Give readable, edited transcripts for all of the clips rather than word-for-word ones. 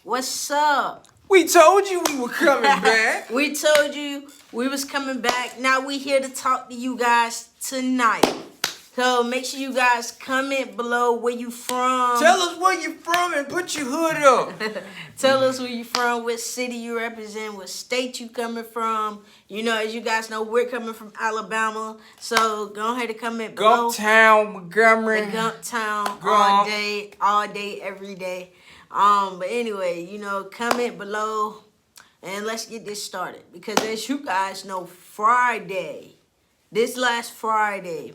What's up? We told you we were coming back. We told you we was coming back. Now we here to talk to you guys tonight. So make sure you guys comment below where you from. Tell us where you from and put your hood up. Tell us where you from, what city you represent, what state you coming from. You know, as you guys know, we're coming from Alabama. So go ahead and comment below. Gumptown, Montgomery. The Gumptown, Gump. all day, every day. But anyway, you know, comment below and let's get this started. Because as you guys know, this last Friday,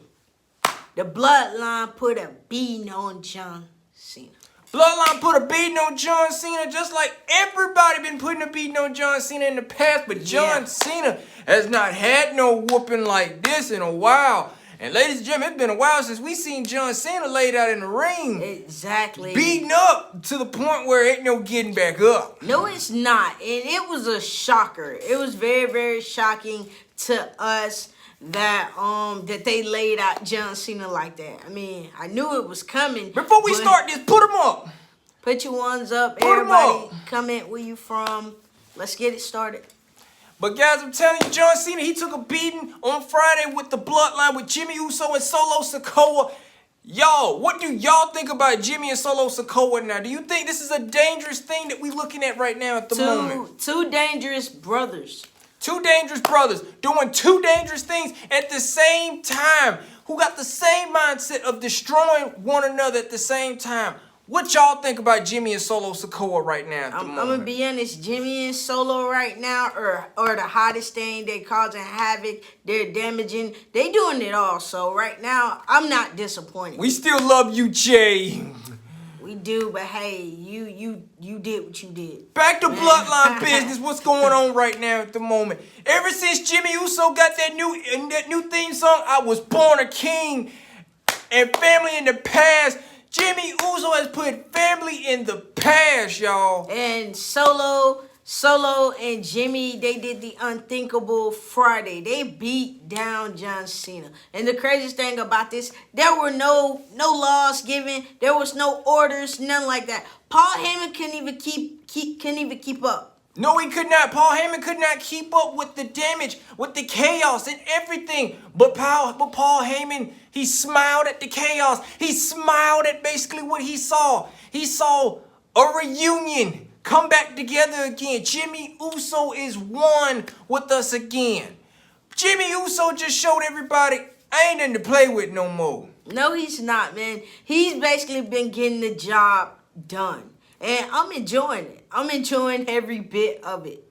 the Bloodline put a beating on John Cena. Bloodline put a beating on John Cena just like everybody been putting a beating on John Cena in the past. But John Cena has not had no whooping like this in a while. And ladies and gentlemen, it's been a while since we seen John Cena laid out in the ring. Exactly. Beating up to the point where ain't no getting back up. No, it's not. And it was a shocker. It was very, very shocking to us that that they laid out John Cena like that. I mean, I knew it was coming. Before we start this, put them up. Put your ones up. Put 'em Everybody, up. comment where you from. Let's get it started. But guys, I'm telling you, John Cena, he took a beating on Friday with the Bloodline with Jimmy Uso and Solosikoa. Y'all, what do y'all think about Jimmy and Solosikoa now? Do you think this is a dangerous thing that we looking at right now at the moment? Two dangerous brothers. Two dangerous brothers doing two dangerous things at the same time, who got the same mindset of destroying one another at the same time. What y'all think about Jimmy and Solosikoa right now at the moment? I'm gonna be honest, Jimmy and Solo right now are the hottest thing. They're causing havoc. They're damaging. They doing it all. So right now, I'm not disappointed. We still love you, Jay. We do, but hey, you did what you did. Back to Bloodline business. What's going on right now at the moment? Ever since Jimmy Uso got that new theme song, I Was Born a King, and family in the past, Jimmy Uso has put family in the past, y'all. And Solo and Jimmy, they did the unthinkable Friday. They beat down John Cena. And the craziest thing about this, there were no laws given. There was no orders, nothing like that. Paul Heyman couldn't even keep up. No, he could not. Paul Heyman could not keep up with the damage, with the chaos and everything. But Paul Heyman, he smiled at the chaos. He smiled at basically what he saw. He saw a reunion. Come back together again. Jimmy Uso is one with us again. Jimmy Uso just showed everybody, I ain't nothing to play with no more. No, he's not, man. He's basically been getting the job done. And I'm enjoying it. I'm enjoying every bit of it.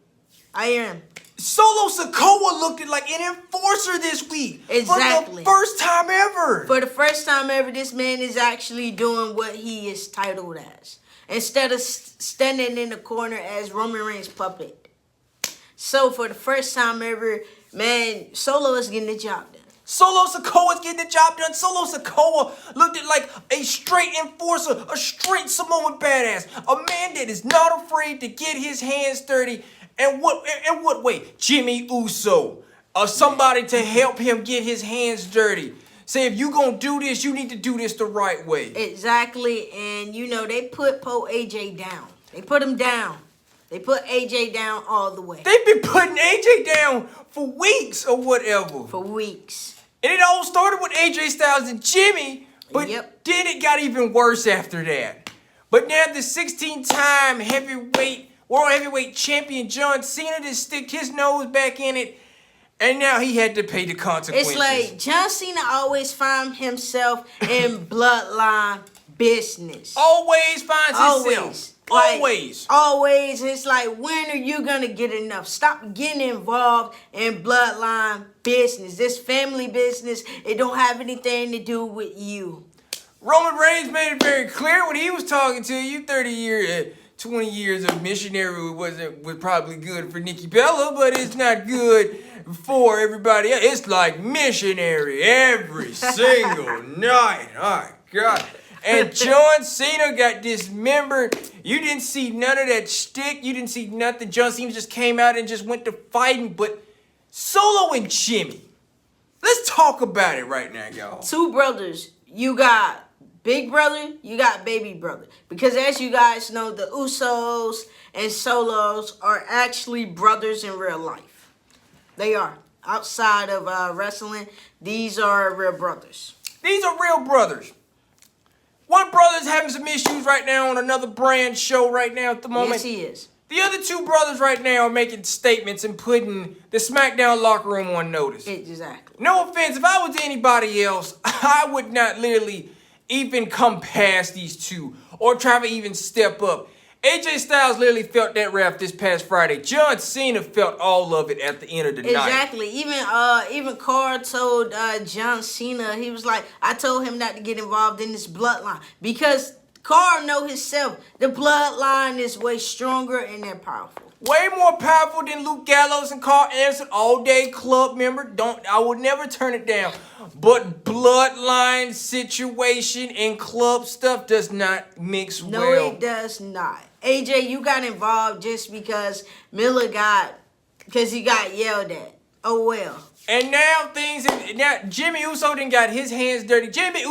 I am. Solosikoa looked like an enforcer this week. Exactly. For the first time ever. For the first time ever, this man is actually doing what he is titled as. Instead of standing in the corner as Roman Reigns' puppet. So for the first time ever, man, Solo is getting the job done. Solosikoa is getting the job done. Solosikoa looked like a straight enforcer, a straight Samoan badass, a man that is not afraid to get his hands dirty. And what way? Jimmy Uso, somebody to help him get his hands dirty. Say, if you gonna do this, you need to do this the right way. Exactly, and you know, they put AJ down. They put him down. They put AJ down all the way. They've been putting AJ down for weeks or whatever. For weeks. And it all started with ajstyles and Jimmy, but then it got even worse after that. But now the 16-time world heavyweight champion John Cena just stick his nose back in it. And now he had to pay the consequences. It's like John Cena always finds himself in Bloodline business. Always finds himself. Always. Always. It's like, when are you going to get enough? Stop getting involved in Bloodline business. This family business, it don't have anything to do with you. Roman Reigns made it very clear when he was talking to you. 20 years of missionary was probably good for Nikki Bella, but it's not good for everybody else. It's like missionary every single night. Oh, God. And John Cena got dismembered. You didn't see none of that shtick. You didn't see nothing. John Cena just came out and just went to fighting. But Solo and Jimmy, let's talk about it right now, y'all. Two brothers. You got big brother, you got baby brother. Because as you guys know, the Usos and Solos are actually brothers in real life. They are. Outside of wrestling, these are real brothers. These are real brothers. One brother's having some issues right now on another brand show right now at the moment. Yes, he is. The other two brothers right now are making statements and putting the SmackDown locker room on notice. Exactly. No offense, if I was anybody else, I would not literally even come past these two or try to even step up. Ajstyles literally felt that rap this past Friday. John Cena felt all of it at the end of the night. Exactly. Even Carl told John Cena, he was like, I told him not to get involved in this bloodline because Carl know himself. The bloodline is way stronger and they're powerful. Way more powerful than Luke Gallows and Carl Anderson, all-day club member. I would never turn it down. But bloodline situation and club stuff does not mix well. No, it does not. AJ, you got involved just because because he got yelled at. Oh, well. And now Jimmy Uso done got his hands dirty. Jimmy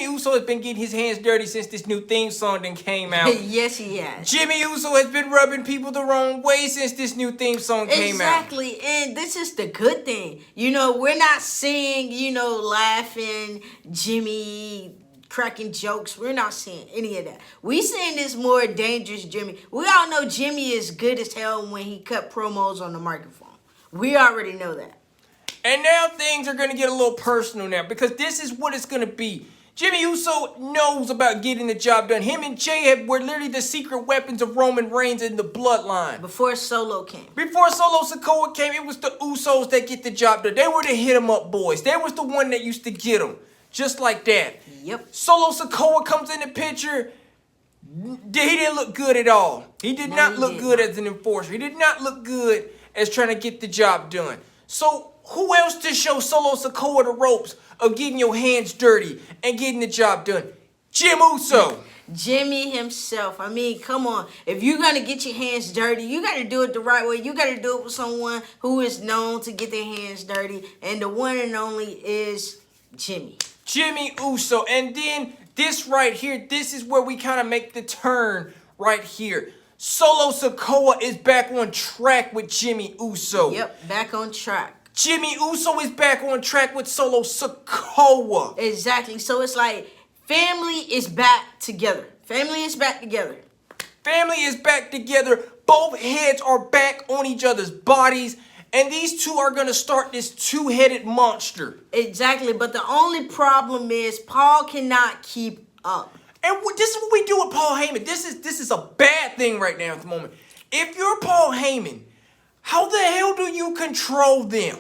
Uso has been getting his hands dirty since this new theme song done came out. Yes, he has. Jimmy Uso has been rubbing people the wrong way since this new theme song came out. Exactly, and this is the good thing. You know, we're not seeing, laughing, Jimmy cracking jokes. We're not seeing any of that. We seeing this more dangerous Jimmy. We all know Jimmy is good as hell when he cut promos on the microphone. We already know that. And now things are going to get a little personal now because this is what it's going to be. Jimmy Uso knows about getting the job done. Him and Jay were literally the secret weapons of Roman Reigns in the bloodline. Before Solo came. Before Solosikoa came, it was the Usos that get the job done. They were the hit-em-up boys. They was the one that used to get them. Just like that. Yep. Solosikoa comes in the picture. He didn't look good at all. He did not look good as an enforcer. He did not look good as trying to get the job done. So who else to show Solosikoa the ropes of getting your hands dirty and getting the job done? Jim Uso. Jimmy himself. I mean, come on. If you're going to get your hands dirty, you got to do it the right way. You got to do it with someone who is known to get their hands dirty. And the one and only is Jimmy. Jimmy Uso. And then this right here, this is where we kind of make the turn right here. Solosikoa is back on track with Jimmy Uso. Yep, back on track. Jimmy Uso is back on track with Solosikoa. Exactly. So it's like family is back together. Family is back together. Family is back together. Both heads are back on each other's bodies. And these two are going to start this two-headed monster. Exactly. But the only problem is Paul cannot keep up. And this is what we do with Paul Heyman. This is a bad thing right now at the moment. If you're Paul Heyman, how the hell do you control them?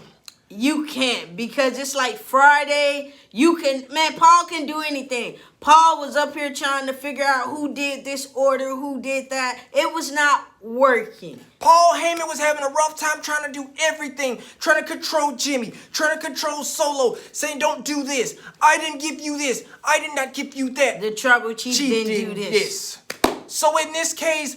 You can't, because it's like Friday. Paul can do anything. Paul was up here trying to figure out who did this order, who did that. It was not working. Paul Heyman was having a rough time trying to do everything, trying to control Jimmy, trying to control Solo, saying don't do this. I didn't give you this. I did not give you that. The Tribal Chief didn't do this. So in this case,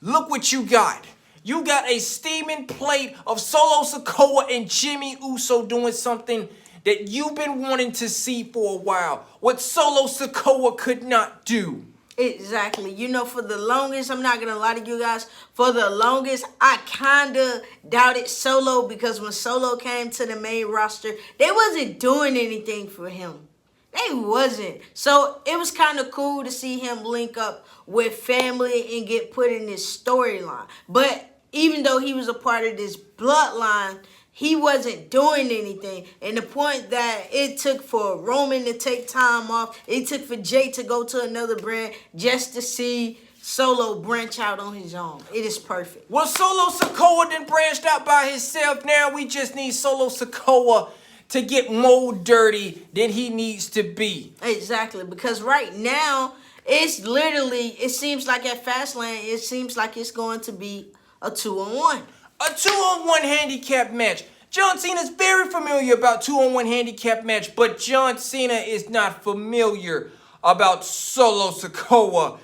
look what you got. You got a steaming plate of Solosikoa and Jimmy Uso doing something that you've been wanting to see for a while. What Solosikoa could not do. Exactly. For the longest, I'm not going to lie to you guys, for the longest, I kind of doubted Solo because when Solo came to the main roster, they wasn't doing anything for him. They wasn't. So it was kind of cool to see him link up with family and get put in this storyline. But even though he was a part of this bloodline, he wasn't doing anything. And the point that it took for Roman to take time off, it took for Jay to go to another brand just to see Solo branch out on his own. It is perfect. Well, Solosikoa then branched out by himself. Now we just need Solosikoa to get more dirty than he needs to be. Exactly, because right now, it seems like at Fastlane, it seems like it's going to be a 2-on-1. A 2-on-1 handicap match. John Cena is very familiar about 2-on-1 handicap match, but John Cena is not familiar about Solosikoa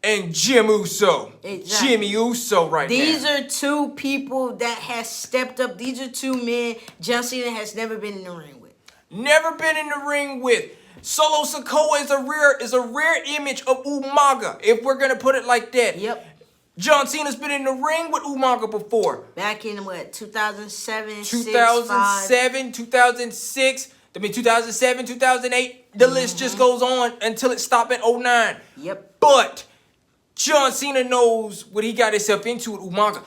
and Jim Uso. Exactly. Jimmy Uso right These now. are two people that has stepped up. These are two men John Cena has never been in the ring with. Never been in the ring with. Solosikoa is a rare image of Umaga, if we're gonna put it like that. Yep. John Cena's been in the ring with Umaga before. Back in what, 2007, 2007, 2006, 2007, 2008. The list just goes on until it stopped at 09. Yep. But John Cena knows what he got himself into with Umaga.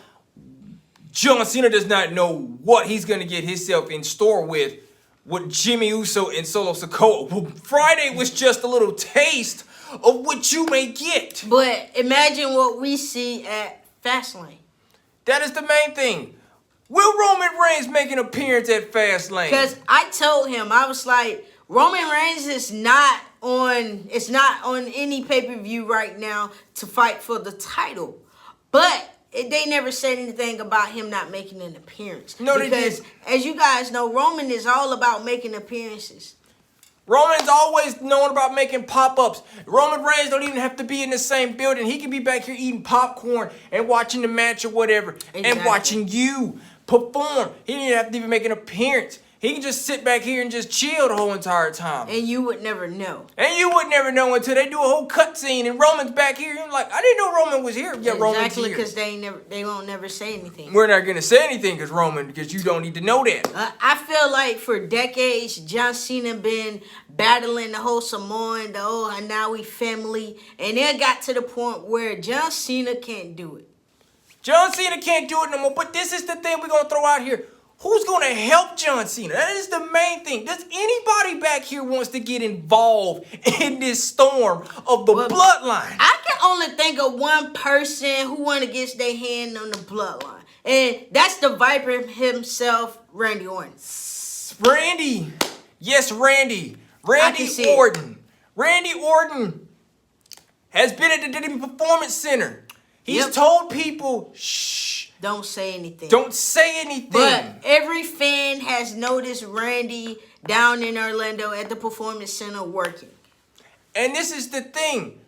John Cena does not know what he's going to get himself in store with Jimmy Uso and Solosikoa. Well, Friday was just a little taste of what you may get. But imagine what we see at Fastlane. That is the main thing. Will Roman Reigns make an appearance at Fastlane? Because I told him, I was like, Roman Reigns is not on any pay-per-view right now to fight for the title. But they never said anything about him not making an appearance. No, they because, didn't. as you guys know, Roman is all about making appearances. Roman's always known about making pop-ups. Roman Reigns don't even have to be in the same building. He can be back here eating popcorn and watching the match or whatever. Exactly. And watching you perform. He didn't have to even make an appearance. He can just sit back here and just chill the whole entire time. And you would never know. And you would never know until they do a whole cutscene and Roman's back here. You're like, I didn't know Roman was here. Yeah, Roman's exactly, here. because they won't never say anything. We're not going to say anything because you don't need to know that. I feel like for decades, John Cena been battling the whole Samoan, and now we family. And it got to the point where John Cena can't do it. John Cena can't do it no more. But this is the thing we're going to throw out here. Who's going to help John Cena? That is the main thing. Does anybody back here wants to get involved in this storm of the bloodline? I can only think of one person who want to get their hand on the bloodline. And that's the Viper himself, Randy Orton. Randy. Yes, Randy. Randy Orton. Randy Orton has been at the WWE Performance Center. He's told people, shh. Don't say anything. Don't say anything. But every fan has noticed Randy down in Orlando at the Performance Center working. And this is the thing.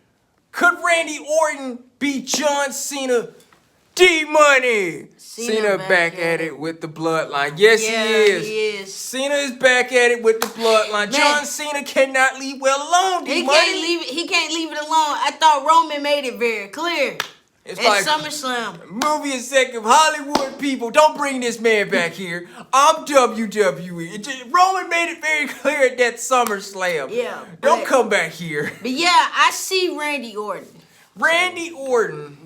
Could Randy Orton be John Cena? D-Money. Cena back at it with the bloodline. Yes, he is. Cena is back at it with the bloodline. Man, John Cena cannot leave well alone, D-Money. He can't leave it alone. I thought Roman made it very clear. It's at like SummerSlam. Movie executive, Hollywood people, don't bring this man back here. I'm WWE. Roman made it very clear at that SummerSlam. Yeah. Don't come back here. But yeah, I see Randy Orton. Randy Orton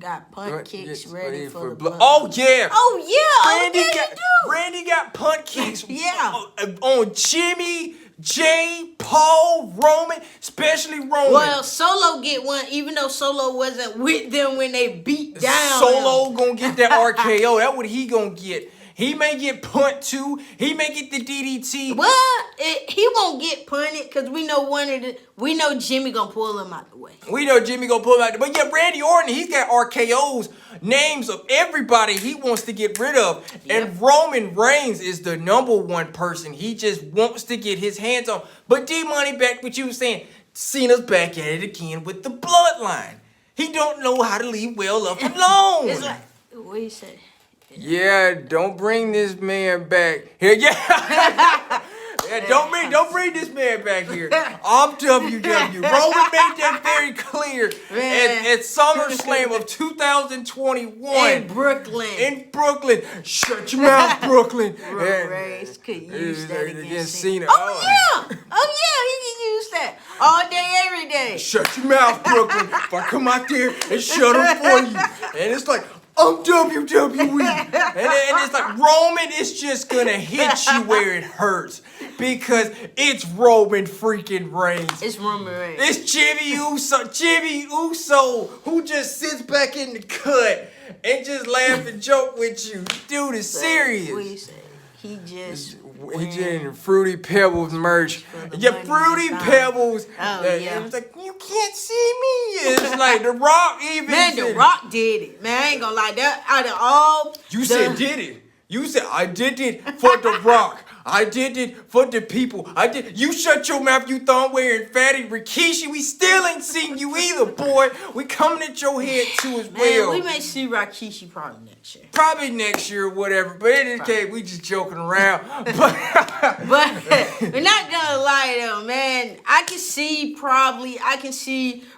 got punt kicks ready for the blood. Oh yeah. Oh yeah. Randy got punt kicks. Yeah. On Jimmy, Jay, Paul, Roman, especially Roman. Well, Solo get one, even though Solo wasn't with them when they beat down. Solo gonna get that RKO. That's what he gonna get. He may get punt too. He may get the DDT. Well, he won't get punted because we know Jimmy gonna pull him out the way. We know Jimmy gonna pull him out the way. But yeah, Randy Orton, he's got RKOs, names of everybody he wants to get rid of. Yep. And Roman Reigns is the #1 person he just wants to get his hands on. But D-Money, back what you were saying, Cena's back at it again with the bloodline. He don't know how to leave well up alone. It's like, what you say? Yeah, don't bring this man back here. Yeah. Don't bring this man back here. I'm WWE. Roman made that very clear at SummerSlam of 2021. In Brooklyn. Shut your mouth, Brooklyn. Roman Reigns could use that against Cena. Oh, yeah. He can use that all day, every day. Shut your mouth, Brooklyn. If I come out there and shut him for you. And it's like, I'm WWE. And it's like Roman is just going to hit you where it hurts. Because it's Roman freaking Reigns. It's Roman Reigns. It's Jimmy Uso, who just sits back in the cut and just laugh and joke with you. Dude is serious. What you say? He just in Fruity Pebbles merch. Yeah, Fruity Pebbles. Oh, yeah. It's like, you can't see me. It's like The Rock even. Man, The Rock did it. Man, I ain't gonna lie. That out of all. You said did it. You said I did it for The Rock. I did it for the people. I did. You shut your mouth, you thumb wearing fatty Rikishi. We still ain't seen you either, boy. We coming at your head too as well. Man, we may see Rikishi probably next year. Probably next year or whatever. But in this case, we just joking around. But we're not gonna lie though, man. I can see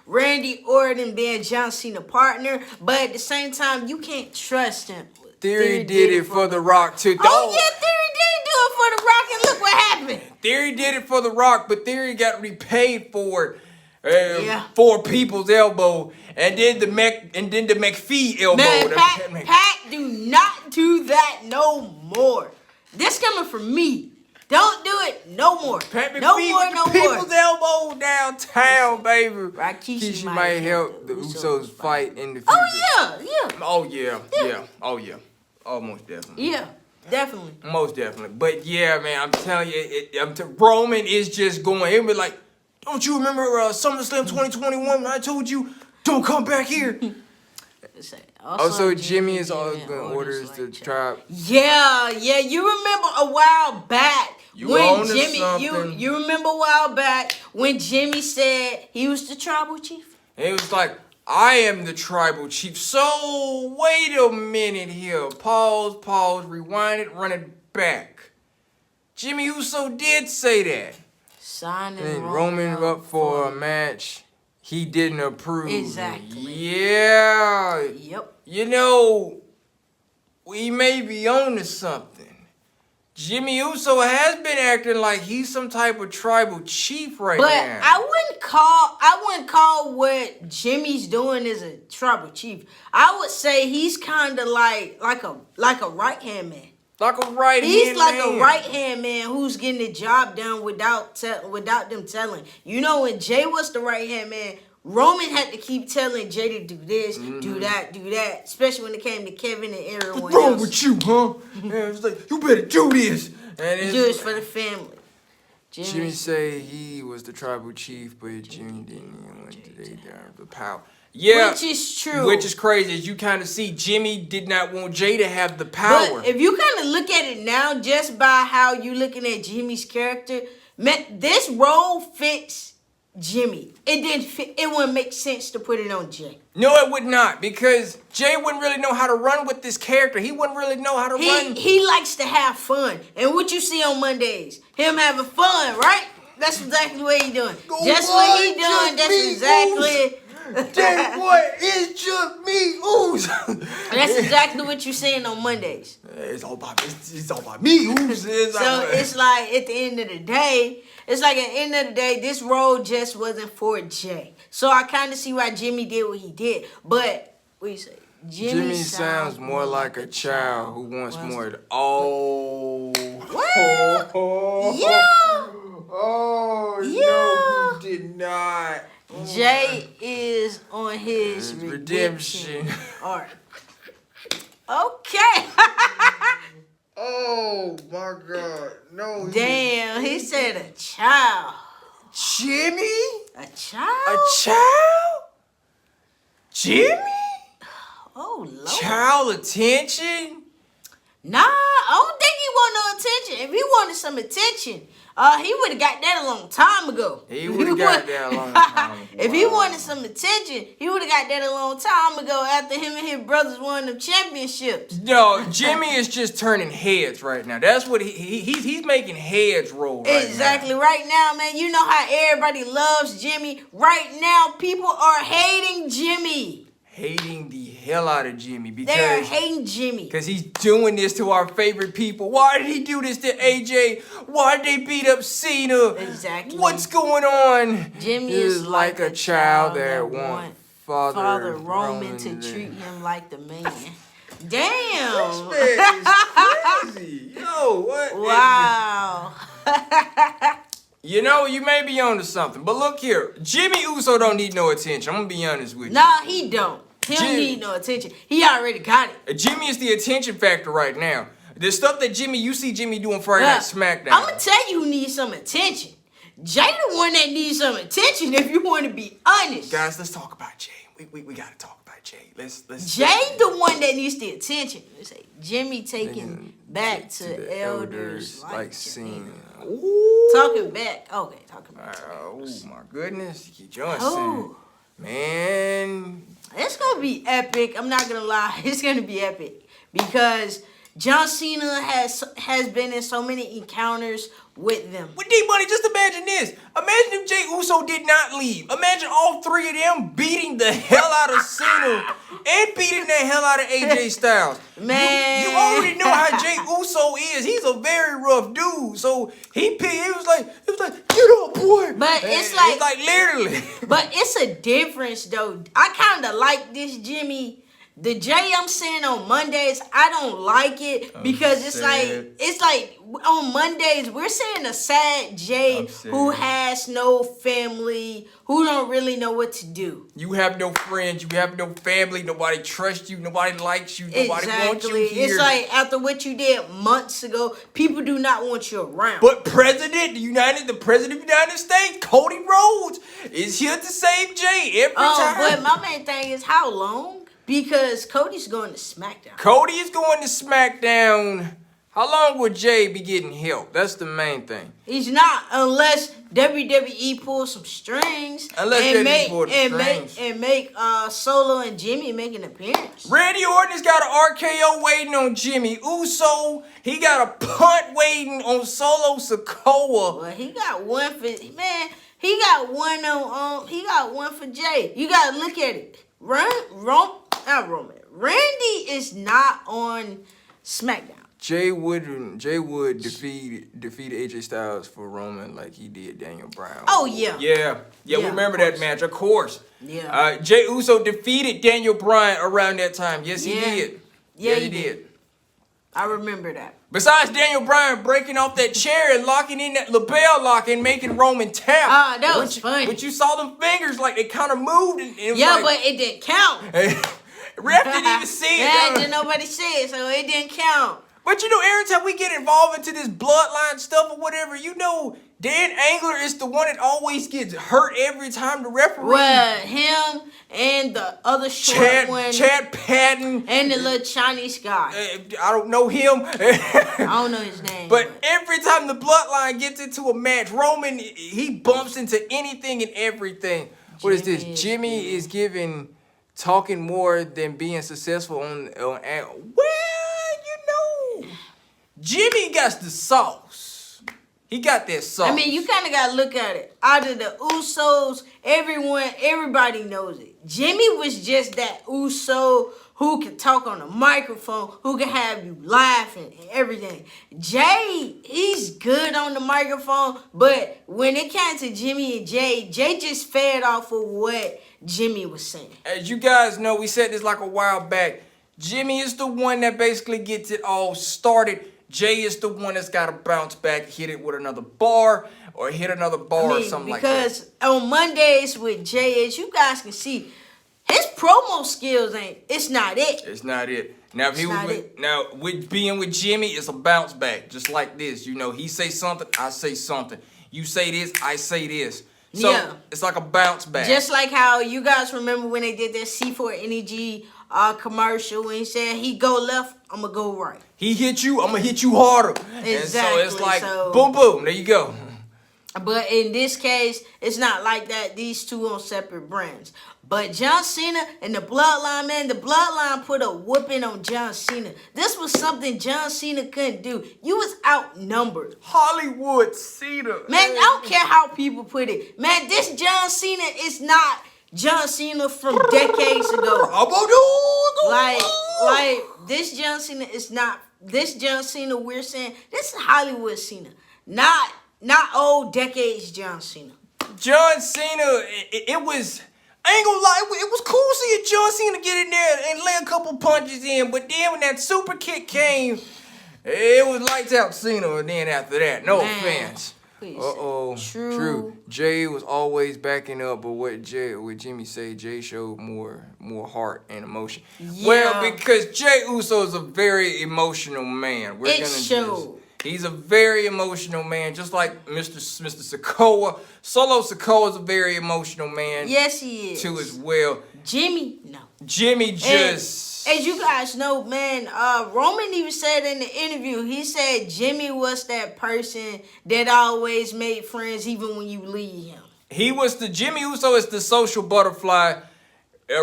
Randy Orton being John Cena partner, but at the same time, you can't trust him. Theory did it for The Rock too. Oh yeah, Theory did do it for The Rock, and look what happened. Theory did it for The Rock, but Theory got repaid for it. For people's elbow, and then the McPhee elbow. Man, Pat, do not do that no more. This coming from me. Don't do it no more. Pat McPhee, no more. people's elbow downtown, baby. Rikishi might help the Usos fight in the future. Oh yeah. Oh, most definitely. Yeah, definitely. Most definitely. But yeah, man, I'm telling you, Roman is just going. He'll be like, don't you remember SummerSlam 2021 when I told you, don't come back here? Also, Jimmy is all going to order the tribe. Yeah, you remember a while back when Jimmy, you remember a while back when Jimmy said he was the tribal chief? And he was like, I am the tribal chief. So, wait a minute here. Pause, rewind it, run it back. Jimmy Uso did say that. Signing Roman up for a match. He didn't approve. Exactly. Yeah. Yep. You know, we may be on to something. Jimmy Uso has been acting like he's some type of tribal chief now. But I wouldn't call what Jimmy's doing as a tribal chief. I would say he's kind of like a right-hand man. Like a right-hand man. He's like a right-hand man who's getting the job done without them telling. You know, when Jay was the right-hand man, Roman had to keep telling Jay to do this, do that, especially when it came to Kevin and everyone else. What's wrong with you, huh? And it's like, you better do this. And it's do this for the family. Jimmy say he was the tribal chief, but Jimmy didn't want to take down the power. Yeah, which is true. Which is crazy. As you kind of see, Jimmy did not want Jay to have the power. But if you kind of look at it now, just by how you looking at Jimmy's character, man, this role fits Jimmy. It didn't fit. It wouldn't make sense to put it on Jay. No, it would not, because Jay wouldn't really know how to run with this character. He wouldn't really know how to run. He likes to have fun, and what you see on Mondays, him having fun, right? That's exactly what he doing. That's what he doing. That's exactly. That boy is just me, ooze. That's exactly what you're saying on Mondays. It's all about me, ooze. So it's like at the end of the day, this role just wasn't for Jay. So I kind of see why Jimmy did what he did. But what do you say? Jimmy sounds more like a child who wants more. Oh. Well, yeah. Oh, yeah. No, he did not. Jay is on his redemption arc. Okay. Oh my God! No. Damn, he said a child. Jimmy? A child? A child? Jimmy? Oh Lord. Child attention? Nah, I don't think he want no attention. If he wanted some attention, he would have got that a long time ago. He would have got that a long time ago. If he wanted some attention, he would have got that a long time ago after him and his brothers won the championships. No, Jimmy is just turning heads right now. That's what he's making heads roll right exactly. Right now, man. You know how everybody loves Jimmy. Right now, people are hating Jimmy. Hating the hell out of Jimmy because they're hating Jimmy because he's doing this to our favorite people. Why did he do this to AJ? Why did they beat up Cena? Exactly. What's going on? Jimmy is like a child that wants Father Roman to treat him like the man. Damn. This man is crazy. Yo, what? Wow. You know, you may be onto something, but look here. Jimmy Uso don't need no attention. I'm gonna be honest with you. Nah, he don't. He don't need no attention. He already got it. Jimmy is the attention factor right now. The stuff that you see Jimmy doing Friday Night SmackDown. I'm gonna tell you who needs some attention. Jay the one that needs some attention if you want to be honest. Guys, let's talk about Jay. we gotta talk about Jay. Let's Jay the one that needs the attention. Let's say Jimmy taking back to the elders like Cena. Talking back. Okay, talking back. Oh my goodness, Johnson. Man, it's gonna be epic. I'm not gonna lie, it's gonna be epic because John Cena has been in so many encounters with them. With D-Money, just imagine this. Imagine if Jey Uso did not leave. Imagine all three of them beating the hell out of Cena and beating the hell out of AJ Styles. Man. You already know how Jey Uso is. He's a very rough dude. So he was like, get up, boy. But it's like literally. But it's a difference though. I kind of like this Jimmy. The Jay I'm saying on Mondays, I don't like it because it's like on Mondays we're saying a sad Jay who has no family, who don't really know what to do. You have no friends, you have no family, nobody trusts you, nobody likes you, nobody wants you here. It's like after what you did months ago, people do not want you around. But the president of the United States, Cody Rhodes, is here to save Jay every time. But my main thing is how long? Because Cody's going to SmackDown. Cody is going to SmackDown. How long would Jay be getting help? That's the main thing. He's not, unless WWE pulls some strings. And make Solo and Jimmy make an appearance. Randy Orton's got an RKO waiting on Jimmy Uso. He got a punt waiting on Solosikoa. Well, he got one for He got one on. He got one for Jay. You gotta look at it. Randy is not on SmackDown. Jay would defeat AJ Styles for Roman like he did Daniel Bryan. Oh yeah. Yeah, we remember that match, of course. Yeah. Jey Uso defeated Daniel Bryan around that time. Yes, he did. Yeah, he did. I remember that. Besides Daniel Bryan breaking off that chair and locking in that lapel lock and making Roman tap. Ah, that was funny. But you saw them fingers like they kind of moved. And it was but it didn't count. Ref didn't even see it. Yeah, didn't nobody see it, so it didn't count. But you know, every time we get involved into this bloodline stuff or whatever, you know, Dan Angler is the one that always gets hurt every time the referee. Well, him and the other short one. Chad Patton. And the little Chinese guy. I don't know him. I don't know his name. But every time the bloodline gets into a match, Roman, he bumps into anything and everything. What is this? Jimmy is talking more than being successful on well, you know, Jimmy got the sauce. He got that sauce. I mean, you kind of got to look at it. Out of the Usos, everybody knows it. Jimmy was just that Uso who can talk on the microphone, who can have you laughing and everything. Jay, he's good on the microphone, but when it came to Jimmy and Jay just fed off of what Jimmy was saying. As you guys know, we said this like a while back. Jimmy is the one that basically gets it all started. Jay is the one that's got to bounce back, hit it with another bar, or hit another bar or something like that. Because on Mondays with Jay, as you guys can see, his promo skills it's not it. It's not it. Now, with being with Jimmy, it's a bounce back, just like this. You know, he say something, I say something. You say this, I say this. So it's like a bounce back. Just like how you guys remember when they did that C4 Energy commercial when he said he go left, I'm gonna go right. He hit you, I'm gonna hit you harder. Exactly. And so it's like boom, boom, there you go. But in this case, it's not like that. These two on separate brands. But John Cena and the Bloodline, man, the Bloodline put a whooping on John Cena. This was something John Cena couldn't do. You was outnumbered. Hollywood Cena. Man, I don't care how people put it. Man, this John Cena is not John Cena from decades ago. Like this John Cena is not this John Cena we're saying. This is Hollywood Cena, not old decades John Cena. John Cena, it was. I ain't gonna lie, it was cool seeing John Cena get in there and lay a couple punches in, but then when that super kick came, it was lights out Cena, and then after that, no offense. True. Jay was always backing up, but what Jimmy say, Jay showed more heart and emotion. Yeah. Well, because Jey Uso is a very emotional man. It showed. He's a very emotional man, just like Mr. Sikoa. Solosikoa is a very emotional man. Yes, he is. Too as well. Jimmy, no. Jimmy just... As you guys know, man, Roman even said in the interview, he said Jimmy was that person that always made friends even when you leave him. He was Jimmy Uso is the social butterfly.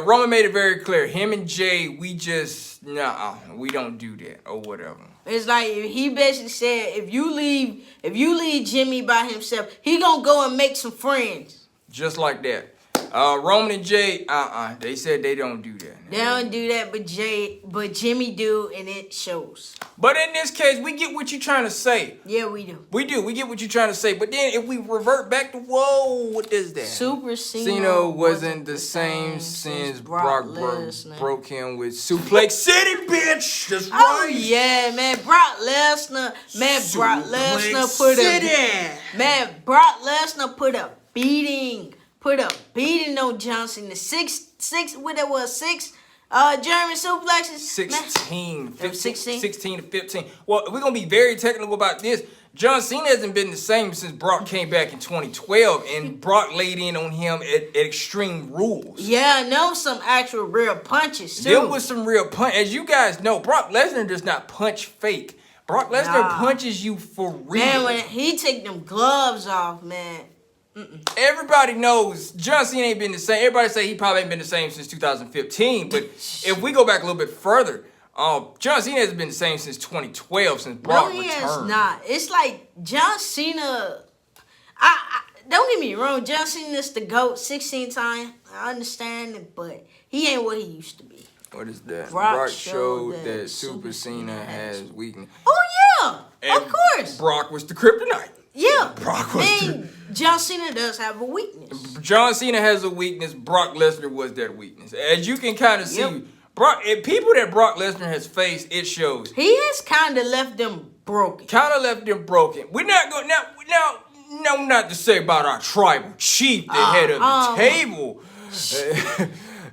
Roman made it very clear. Him and Jay, we just, we don't do that or whatever. It's like he basically said, if you leave Jimmy by himself, he gonna go and make some friends. Just like that. Roman and Jay, they said they don't do that. They don't do that, but Jimmy do, and it shows. But in this case, we get what you're trying to say. Yeah, we do. We do. We get what you're trying to say. But then if we revert back to, whoa, what is that? Super Cena wasn't the same since Brock broke him with Suplex City, bitch. That's right. Oh, yeah, man. Brock Lesnar put a beating on John Cena. Six German suplexes. 16 to 15. Well, we're going to be very technical about this. John Cena hasn't been the same since Brock came back in 2012, and Brock laid in on him at Extreme Rules. Yeah, I know some actual real punches, too. There was some real punch. As you guys know, Brock Lesnar does not punch fake. Brock Lesnar punches you for real. Man, when he take them gloves off, man. Everybody knows John Cena ain't been the same. Everybody say he probably ain't been the same since 2015. But if we go back a little bit further, John Cena has been the same since 2012, since Brock returned. No, he has not. It's like John Cena. I don't get me wrong. John Cena's the GOAT 16 times. I understand it, but he ain't what he used to be. What is that? Brock showed that Super Cena has weakness. Oh yeah, and of course. Brock was the kryptonite. Yeah, Brock was John Cena does have a weakness. John Cena has a weakness. Brock Lesnar was that weakness. As you can kind of see, people that Brock Lesnar has faced, it shows. He has kind of left them broken. We're not going now, not to say about our tribal chief that head of the table.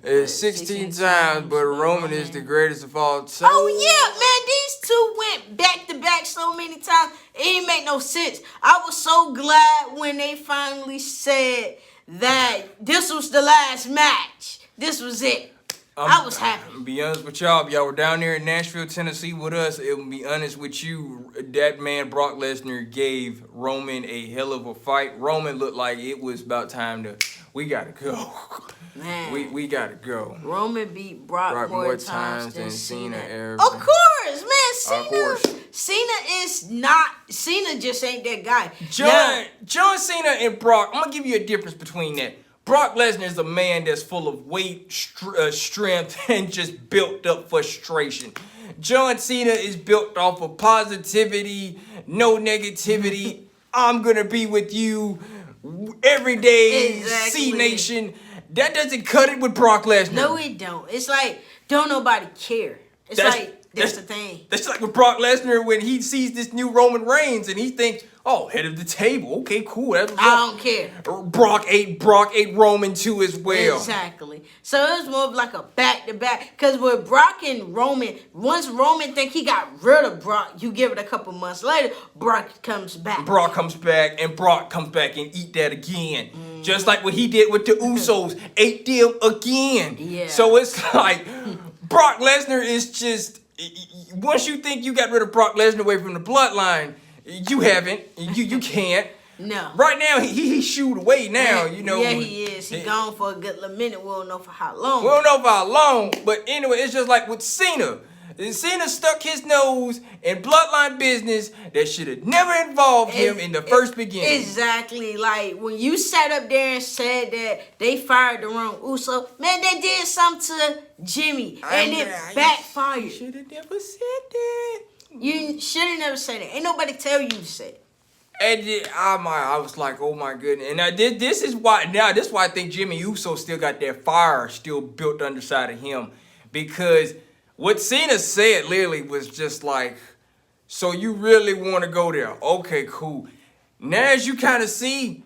16 times, but Roman is the greatest of all time. Oh, yeah, man. These two went back-to-back so many times. It didn't make no sense. I was so glad when they finally said that this was the last match. This was it. I was happy. To be honest with y'all, if y'all were down there in Nashville, Tennessee with us, it will be honest with you, that man Brock Lesnar gave Roman a hell of a fight. Roman looked like it was about time we gotta go. Man. We gotta go. Roman beat Brock more times than Cena ever. Of course, man. Cena just ain't that guy. John Cena and Brock, I'm gonna give you a difference between that. Brock Lesnar is a man that's full of weight, strength, and just built up frustration. John Cena is built off of positivity, no negativity. I'm gonna be with you every day, C Nation. That doesn't cut it with Brock Lesnar. No, it don't. It's like, don't nobody care. That's the thing. That's like with Brock Lesnar when he sees this new Roman Reigns and he thinks, oh, head of the table. Okay, cool. I don't care. Brock ate Roman too as well. Exactly. So it was more of like a back-to-back. Because with Brock and Roman, once Roman think he got rid of Brock, you give it a couple months later, Brock comes back. Brock comes back and eat that again. Just like what he did with the Usos. Ate them again. Yeah. So it's like Brock Lesnar is just... Once you think you got rid of Brock Lesnar away from the bloodline, you haven't. You can't. No. Right now, he shooed away now, you know. Yeah, he is. He gone for a good minute. We don't know for how long. We don't know for how long, but anyway, it's just like with Cena. Cena stuck his nose in bloodline business that should have never involved him in the first beginning. Exactly. Like, when you sat up there and said that they fired the wrong Uso, man, they did something to Jimmy, and it backfired. You should have never said that. You should have never said it. Ain't nobody tell you to say it. And I was like, oh my goodness. And this is why I think Jimmy Uso still got that fire still built underside of him. Because what Cena said literally was just like, so you really want to go there? Okay, cool. Now as you kind of see,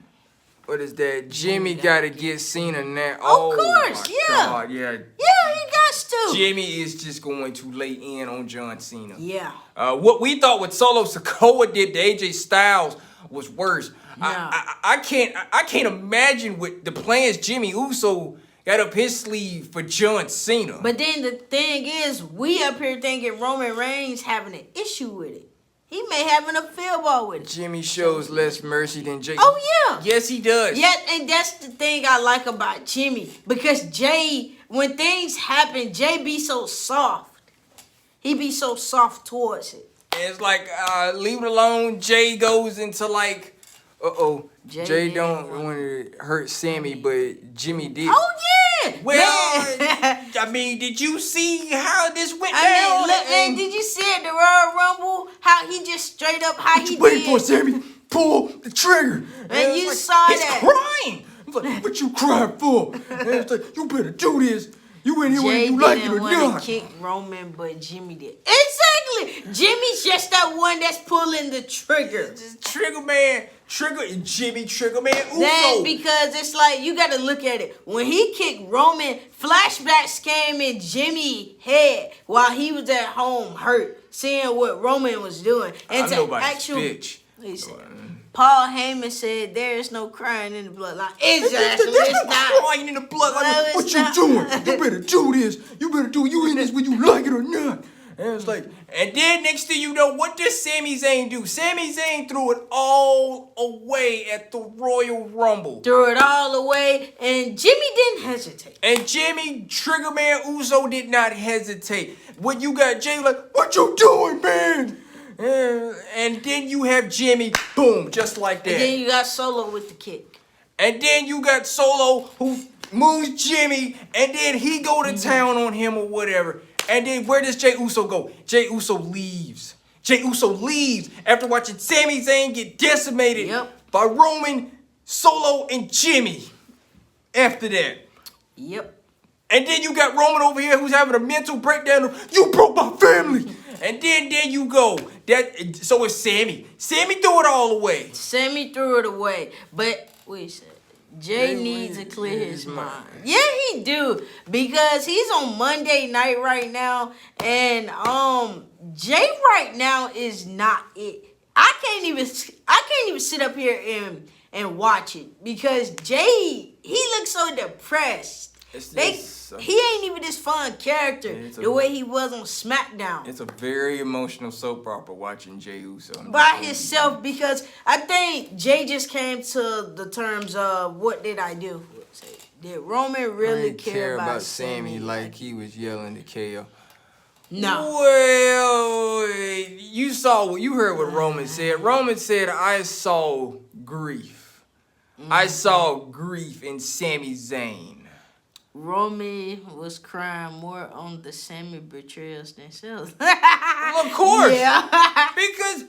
what is that? Jimmy got to get Cena now. Of course, yeah. God, yeah. Yeah, he got to. too. Jimmy is just going to lay in on John Cena. Yeah. What we thought what solosikoa did to ajstyles was worse. No. I can't imagine what the plans Jimmy Uso got up his sleeve for John Cena. But then the thing is, we up here thinking Roman Reigns having an issue with it. He may having a field ball with it. Jimmy shows less mercy than Jay. Oh yeah. Yes, he does. Yeah, and that's the thing I like about Jimmy, because Jay, when things happen, Jay be so soft. He be so soft towards it. It's like leave it alone. Jay goes into like, Jay don't want to hurt Sammy, but Jimmy did. Oh yeah. Well, Man. I mean, did you see how this went I down? mean, look, man, did you see at the Royal Rumble how he just straight up how he Wait for did? Sammy. Pull the trigger. And you like, saw he's that. crying. I'm like, what you crying for? And it's like, you better do this. You in here whether Jay you like it or didn't want not. to kick Roman, but Jimmy did. Exactly. Jimmy's just that one that's pulling the trigger. Trigger man, Jimmy Trigger man Uso. Then because it's like you got to look at it. When he kicked Roman, flashbacks came in Jimmy's head while he was at home hurt, seeing what Roman was doing. And I'm to nobody's actual, bitch. Listen, Paul Heyman said there is no crying in the bloodline. Exactly. There's It's no not. crying in the bloodline. No, it's What you not. doing? You better do this. You better do. You in this whether you like it or not. And it's like, and then next thing you know, what does Sami Zayn do? Sami Zayn threw it all away at the Royal Rumble. Threw it all away, and Jimmy didn't hesitate. And Jimmy Triggerman Uso did not hesitate. When you got Jay like, what you doing, man? And then you have Jimmy, boom, just like that. And then you got Solo with the kick. And then you got Solo who moves Jimmy, and then he go to town on him or whatever. And then where does Jey Uso go? Jey Uso leaves. Jey Uso leaves after watching Sami Zayn get decimated by Roman, Solo, and Jimmy. After that. Yep. And then you got Roman over here who's having a mental breakdown of, you broke my family. And then there you go. So it's Sammy. Sammy threw it all away. Sammy threw it away. But wait a second. Jay needs to clear his mind. Yeah, he do. Because he's on Monday night right now. And Jay right now is not it. I can't even sit up here and watch it. Because Jay, he looks so depressed. He ain't even this fun character the way he was on SmackDown. It's a very emotional soap opera watching Jey Uso. By himself, because I think Jay just came to the terms of, what did I do? Did Roman really care about Sammy like he was yelling to KO? No. Well, you heard what Roman said. Roman said, I saw grief. I saw grief in Sami Zayn. Roman was crying more on the Sammy betrayals themselves. Of course. Yeah. Because,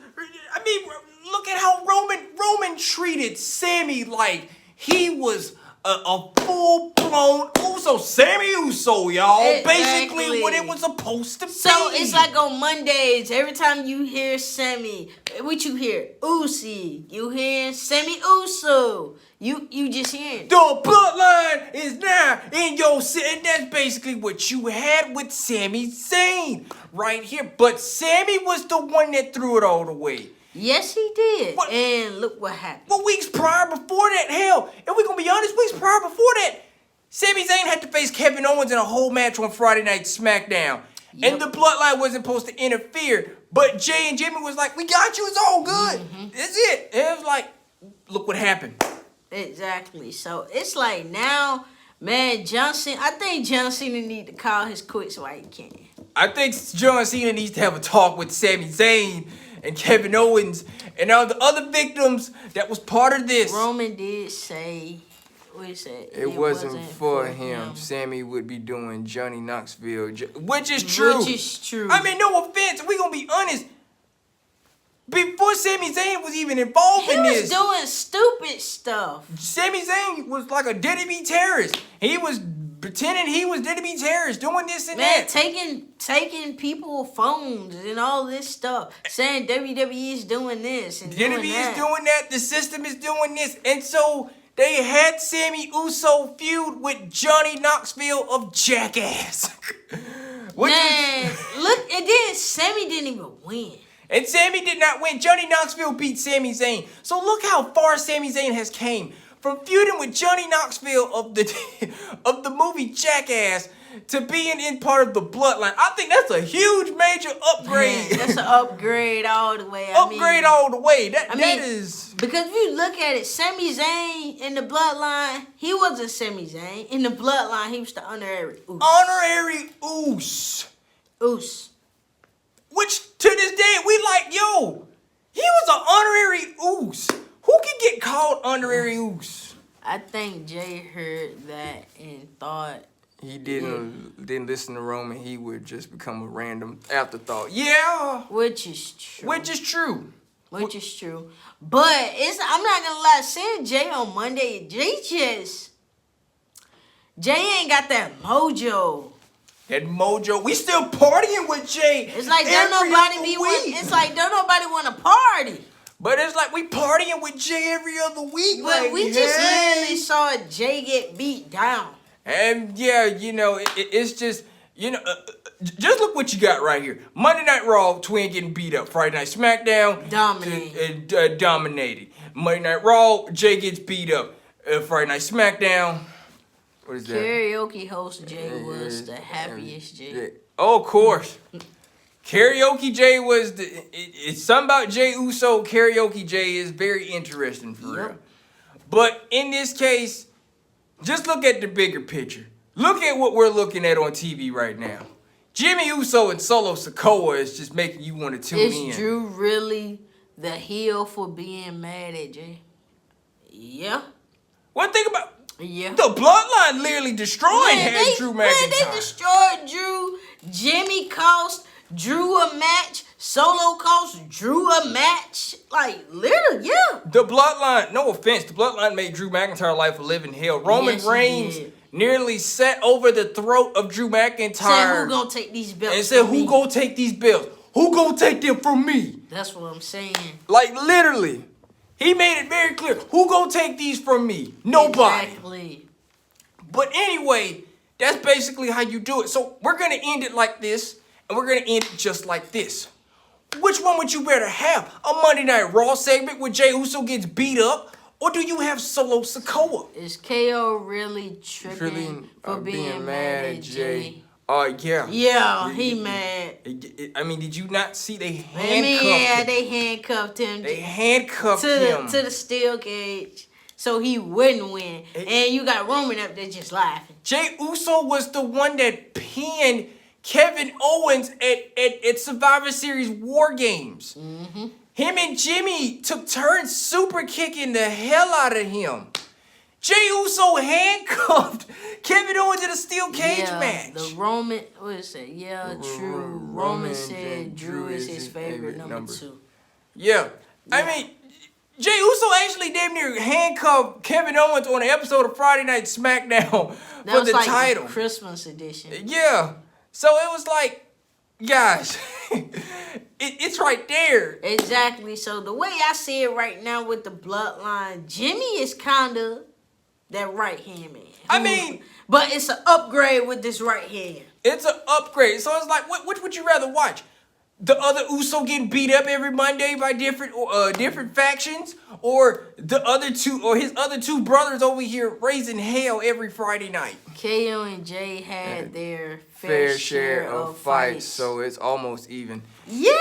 I mean, look at how Roman treated Sammy like he was a full-blown Uso. Sammy Uso, y'all. Exactly. Basically what it was supposed to be. So it's like on Mondays, every time you hear Sammy, what you hear? Usi. You hear Sammy Uso. You just hearing. The bloodline is now in your city. And that's basically what you had with Sami Zayn right here. But Sammy was the one that threw it all the way. Yes, he did. What? And look what happened. Well, weeks prior before that, hell, if we're going to be honest, weeks prior before that, Sami Zayn had to face Kevin Owens in a whole match on Friday Night SmackDown. Yep. And the bloodline wasn't supposed to interfere. But Jay and Jimmy was like, we got you, it's all good. That's it. And it was like, look what happened. Exactly. So it's like now, man, John Cena, I think John Cena need to call his quits while he can. I think John Cena needs to have a talk with Sami Zayn and Kevin Owens and all the other victims that was part of this. Roman did say, what he said? It wasn't for him. Sammy would be doing Johnny Knoxville, which is true. Which is true. I mean, no offense. We're going to be honest. Before Sami Zayn was even involved in this. He was doing stupid stuff. Sami Zayn was like a deadbeat terrorist. He was pretending he was deadbeat terrorist, doing this and that. Taking people's phones and all this stuff. Saying WWE is doing this and doing that. WWE is doing that. The system is doing this. And so they had Sammy Uso feud with Johnny Knoxville of Jackass. Man, look, and then Sammy didn't even win. And Sammy did not win. Johnny Knoxville beat Sami Zayn. So look how far Sami Zayn has came from feuding with Johnny Knoxville of the movie Jackass to being in part of the Bloodline. I think that's a huge major upgrade. Man, that's an upgrade all the way. Upgrade all the way. That is because if you look at it, Sami Zayn in the Bloodline, he wasn't Sami Zayn. In the Bloodline, he was the honorary Oos. Honorary Oos. Oos. Which to this day we like, yo, he was an honorary Oos. Who can get called honorary Oos? I think Jay heard that and thought he didn't listen to Roman. He would just become a random afterthought. Yeah, which is true. Which is true. But I'm not gonna lie. Seeing Jay on Monday, Jay ain't got that mojo. That mojo. We still partying with Jay. It's like don't nobody want to party. But it's like we partying with Jay every other week. But like, we just literally saw Jay get beat down. And yeah, you know, it's just, you know, just look what you got right here. Monday Night Raw, Twin getting beat up. Friday Night SmackDown, dominated. Monday Night Raw, Jay gets beat up. Friday Night SmackDown, what is that? Karaoke host Jay was the happiest Jay. Oh, of course. Karaoke Jay was it's something about Jay Uso. Karaoke Jay is very interesting for real. But in this case, just look at the bigger picture. Look at what we're looking at on TV right now. Jimmy Uso and solosikoa is just making you want to tune in. Is Drew really the heel for being mad at Jay? Yeah. One thing about the Bloodline literally destroyed Drew McIntyre. They destroyed Drew. Jimmy cost Drew a match. Solo cost Drew a match. Like, literally, yeah. The Bloodline, no offense, the Bloodline made Drew McIntyre life a living hell. Roman Reigns nearly sat over the throat of Drew McIntyre. Said, who gonna take these belts and said, who gonna take these belts? Who gonna take them from me? That's what I'm saying. Like, literally. He made it very clear. Who gonna take these from me? Nobody. Exactly. But anyway, that's basically how you do it. So we're gonna end it like this, and we're gonna end it just like this. Which one would you rather have? A Monday Night Raw segment where Jey Uso gets beat up? Or do you have solosikoa? Is KO really tripping for being mad at Jay? Yeah. Yeah, he mad. I mean, did you not see they handcuffed him? They handcuffed him. They handcuffed him. To the steel cage so he wouldn't win. And you got Roman up there just laughing. Jey Uso was the one that pinned Kevin Owens at Survivor Series War Games. Mm-hmm. Him and Jimmy took turns super kicking the hell out of him. Jey Uso handcuffed Kevin Owens in a steel cage match. The Roman, what is it? Yeah, true. Roman said Drew is his favorite number 2. Yeah. I mean, Jey Uso actually damn near handcuffed Kevin Owens on an episode of Friday Night SmackDown for the title. Christmas edition. Yeah. So it was like, guys, it's right there. Exactly. So the way I see it right now with the Bloodline, Jimmy is kind of that right hand man. I mean, but it's an upgrade with this right hand. It's an upgrade. So it's like, which would you rather watch? The other Uso getting beat up every Monday by different factions, or the other two, or his other two brothers over here raising hell every Friday night? KO and Jay had their fair share of fights, so it's almost even. Yeah,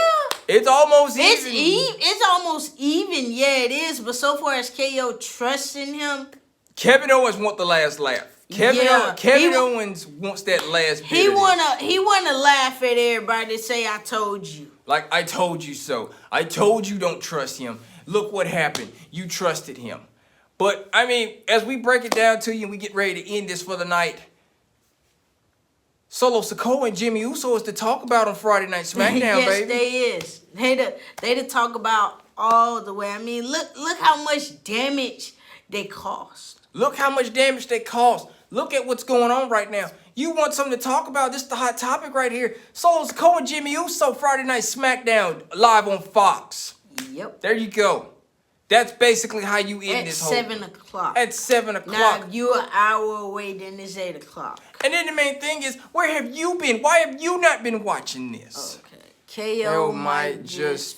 it's almost even. It's almost even. Yeah, it is. But so far as KO trusting him, Kevin Owens want the last laugh. Kevin Owens wants that last bit. He wanna laugh at everybody and say, I told you. Like, I told you so. I told you don't trust him. Look what happened. You trusted him. But, I mean, as we break it down to you and we get ready to end this for the night, solosikoa and Jimmy Uso is to talk about on Friday Night SmackDown, yes, baby. Yes, they is. They to talk about all the way. I mean, look how much damage they caused. Look how much damage they caused. Look at what's going on right now. You want something to talk about? This is the hot topic right here. solosikoa and Jimmy Uso, Friday Night SmackDown, live on Fox. Yep. There you go. That's basically how you end at this whole 7 o'clock. At 7 Now, o'clock. if you're an hour away, then it's 8 o'clock. And then the main thing is, where have you been? Why have you not been watching this? Okay. KO might just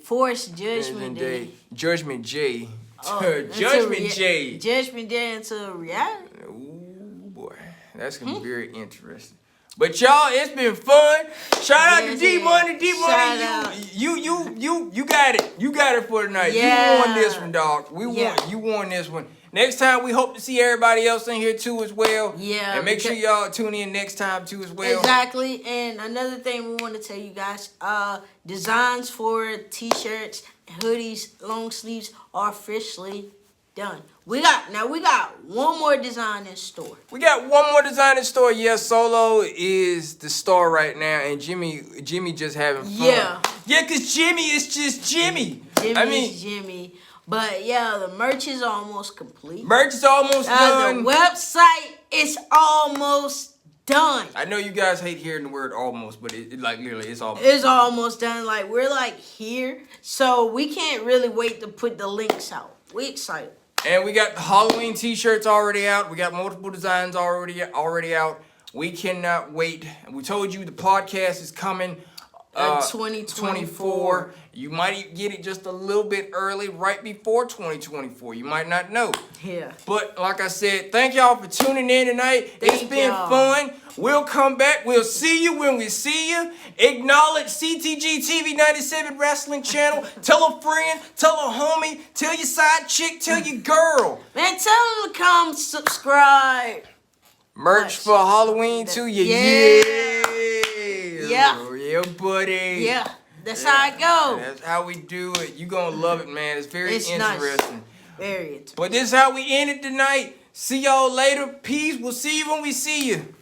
force Judgment Day. Judgment J. Judgment J. Judgment Day into a reality. Ooh, boy. That's going to be very interesting. But y'all, it's been fun. Shout out to D-Money. D-Money, you got it. You got it for tonight. Yeah. You won this one, dog. You won this one. Next time, we hope to see everybody else in here, too, as well. Yeah. And make sure y'all tune in next time, too, as well. Exactly. And another thing we want to tell you guys, designs for T-shirts, hoodies, long sleeves are officially done. We got one more design in store. We got one more design in store. Yes, Solo is the star right now, and Jimmy just having fun. Yeah. Yeah, because Jimmy is just Jimmy. Is Jimmy. But yeah, the merch is almost complete. Merch is almost done. The website is almost done. I know you guys hate hearing the word almost, but it like literally it's almost. It's almost done. Like we're like here, so we can't really wait to put the links out. We excited. And we got the Halloween t-shirts already out. We got multiple designs already out. We cannot wait. We told you the podcast is coming 2024. You might get it just a little bit early, right before 2024. You might not know. Yeah. But like I said, thank y'all for tuning in tonight. It's been fun. We'll come back. We'll see you when we see you. Acknowledge CTG TV 97 Wrestling Channel. Tell a friend, tell a homie, tell your side chick, tell your girl. Man, tell them to come subscribe. Merch for Halloween too. Yeah, buddy. Yeah, that's how it go. That's how we do it. You gonna love it, man. It's very interesting. Nice. Very interesting. But this is how we end it tonight. See y'all later. Peace. We'll see you when we see you.